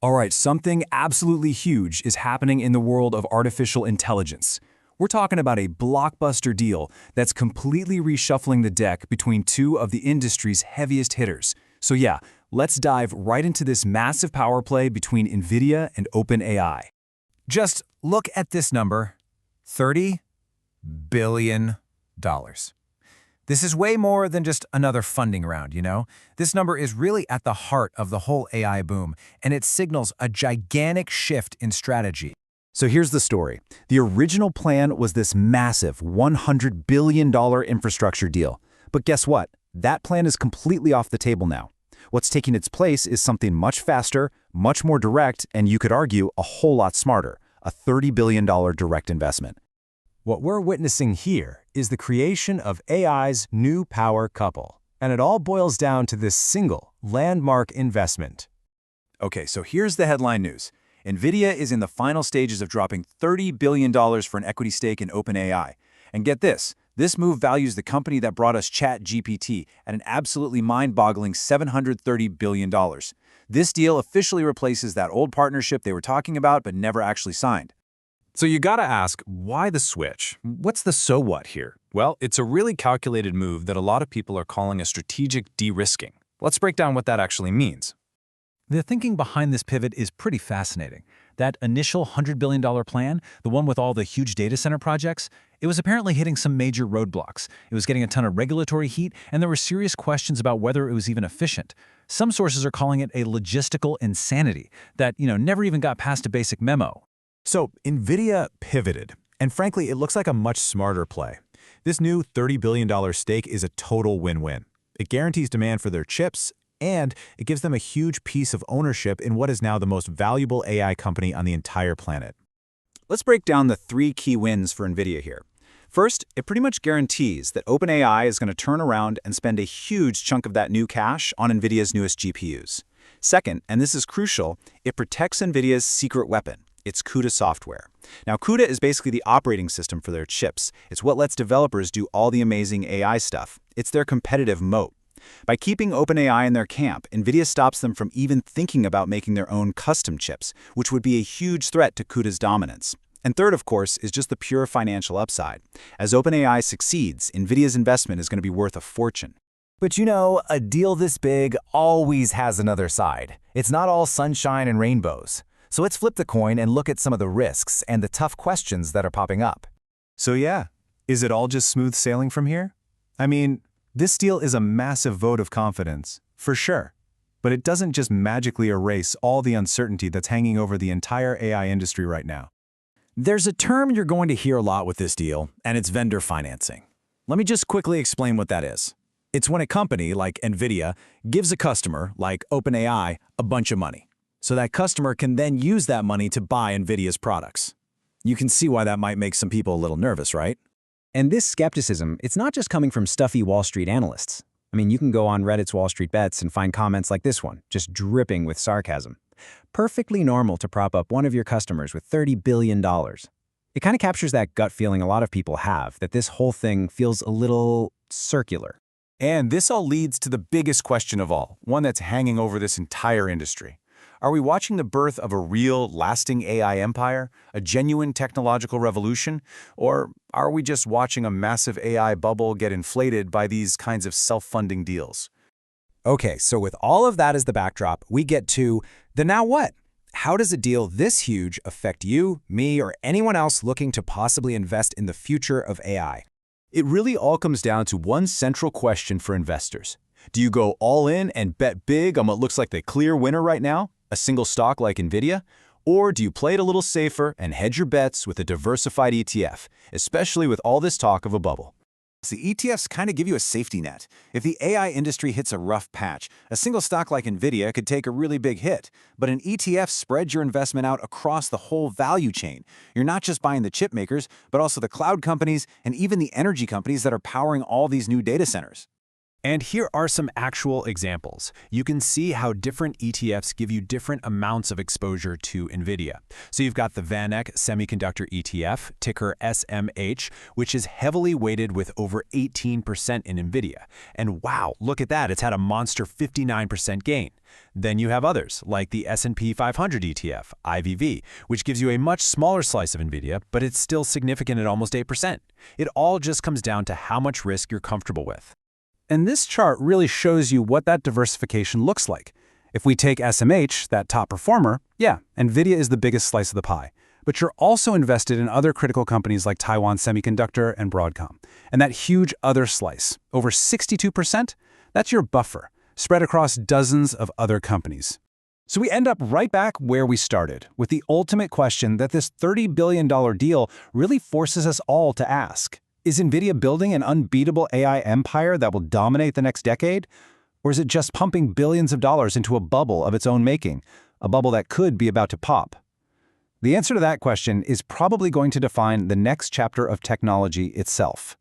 All right, something absolutely huge is happening in the world of artificial intelligence. We're talking about a blockbuster deal that's completely reshuffling the deck between two of the industry's heaviest hitters. So yeah, let's dive right into this massive power play between Nvidia and OpenAI. Just look at this number, $30 billion. This is way more than just another funding round, you know? This number is really at the heart of the whole AI boom, and it signals a gigantic shift in strategy. So here's the story. The original plan was this massive $100 billion infrastructure deal. But guess what? That plan is completely off the table now. What's taking its place is something much faster, much more direct, and you could argue a whole lot smarter, a $30 billion direct investment. What we're witnessing here is the creation of AI's new power couple, and it all boils down to this single, landmark investment. Okay, so here's the headline news. Nvidia is in the final stages of dropping $30 billion for an equity stake in OpenAI. And get this move values the company that brought us ChatGPT at an absolutely mind-boggling $730 billion. This deal officially replaces that old partnership they were talking about but never actually signed. So you gotta ask, why the switch? What's the so what here? Well, it's a really calculated move that a lot of people are calling a strategic de-risking. Let's break down what that actually means. The thinking behind this pivot is pretty fascinating. That initial $100 billion plan, the one with all the huge data center projects, it was apparently hitting some major roadblocks. It was getting a ton of regulatory heat, and there were serious questions about whether it was even efficient. Some sources are calling it a logistical insanity that, never even got past a basic memo. So Nvidia pivoted, and frankly, it looks like a much smarter play. This new $30 billion stake is a total win-win. It guarantees demand for their chips, and it gives them a huge piece of ownership in what is now the most valuable AI company on the entire planet. Let's break down the three key wins for Nvidia here. First, it pretty much guarantees that OpenAI is going to turn around and spend a huge chunk of that new cash on Nvidia's newest GPUs. Second, and this is crucial, it protects Nvidia's secret weapon. It's CUDA software. Now, CUDA is basically the operating system for their chips. It's what lets developers do all the amazing AI stuff. It's their competitive moat. By keeping OpenAI in their camp, Nvidia stops them from even thinking about making their own custom chips, which would be a huge threat to CUDA's dominance. And third, of course, is just the pure financial upside. As OpenAI succeeds, Nvidia's investment is going to be worth a fortune. But a deal this big always has another side. It's not all sunshine and rainbows. So let's flip the coin and look at some of the risks and the tough questions that are popping up. So yeah, is it all just smooth sailing from here? I mean, this deal is a massive vote of confidence, for sure. But it doesn't just magically erase all the uncertainty that's hanging over the entire AI industry right now. There's a term you're going to hear a lot with this deal, and it's vendor financing. Let me just quickly explain what that is. It's when a company like Nvidia gives a customer, like OpenAI, a bunch of money. So that customer can then use that money to buy Nvidia's products. You can see why that might make some people a little nervous, right? And this skepticism, it's not just coming from stuffy Wall Street analysts. I mean, you can go on Reddit's Wall Street Bets and find comments like this one, just dripping with sarcasm. Perfectly normal to prop up one of your customers with $30 billion. It kind of captures that gut feeling a lot of people have, that this whole thing feels a little circular. And this all leads to the biggest question of all, one that's hanging over this entire industry. Are we watching the birth of a real, lasting AI empire, a genuine technological revolution, or are we just watching a massive AI bubble get inflated by these kinds of self-funding deals? Okay, so with all of that as the backdrop, we get to the now what? How does a deal this huge affect you, me, or anyone else looking to possibly invest in the future of AI? It really all comes down to one central question for investors. Do you go all in and bet big on what looks like the clear winner right now, a single stock like Nvidia? Or do you play it a little safer and hedge your bets with a diversified ETF, especially with all this talk of a bubble? The ETFs kind of give you a safety net. If the AI industry hits a rough patch, a single stock like Nvidia could take a really big hit. But an ETF spreads your investment out across the whole value chain. You're not just buying the chip makers, but also the cloud companies and even the energy companies that are powering all these new data centers. And here are some actual examples. You can see how different ETFs give you different amounts of exposure to Nvidia. So you've got the VanEck Semiconductor ETF, ticker SMH, which is heavily weighted with over 18% in Nvidia. And wow, look at that, it's had a monster 59% gain. Then you have others, like the S&P 500 ETF, IVV, which gives you a much smaller slice of Nvidia, but it's still significant at almost 8%. It all just comes down to how much risk you're comfortable with. And this chart really shows you what that diversification looks like. If we take SMH, that top performer, yeah, Nvidia is the biggest slice of the pie. But you're also invested in other critical companies like Taiwan Semiconductor and Broadcom. And that huge other slice, over 62%, that's your buffer, spread across dozens of other companies. So we end up right back where we started, with the ultimate question that this $30 billion deal really forces us all to ask. Is Nvidia building an unbeatable AI empire that will dominate the next decade? Or is it just pumping billions of dollars into a bubble of its own making, a bubble that could be about to pop? The answer to that question is probably going to define the next chapter of technology itself.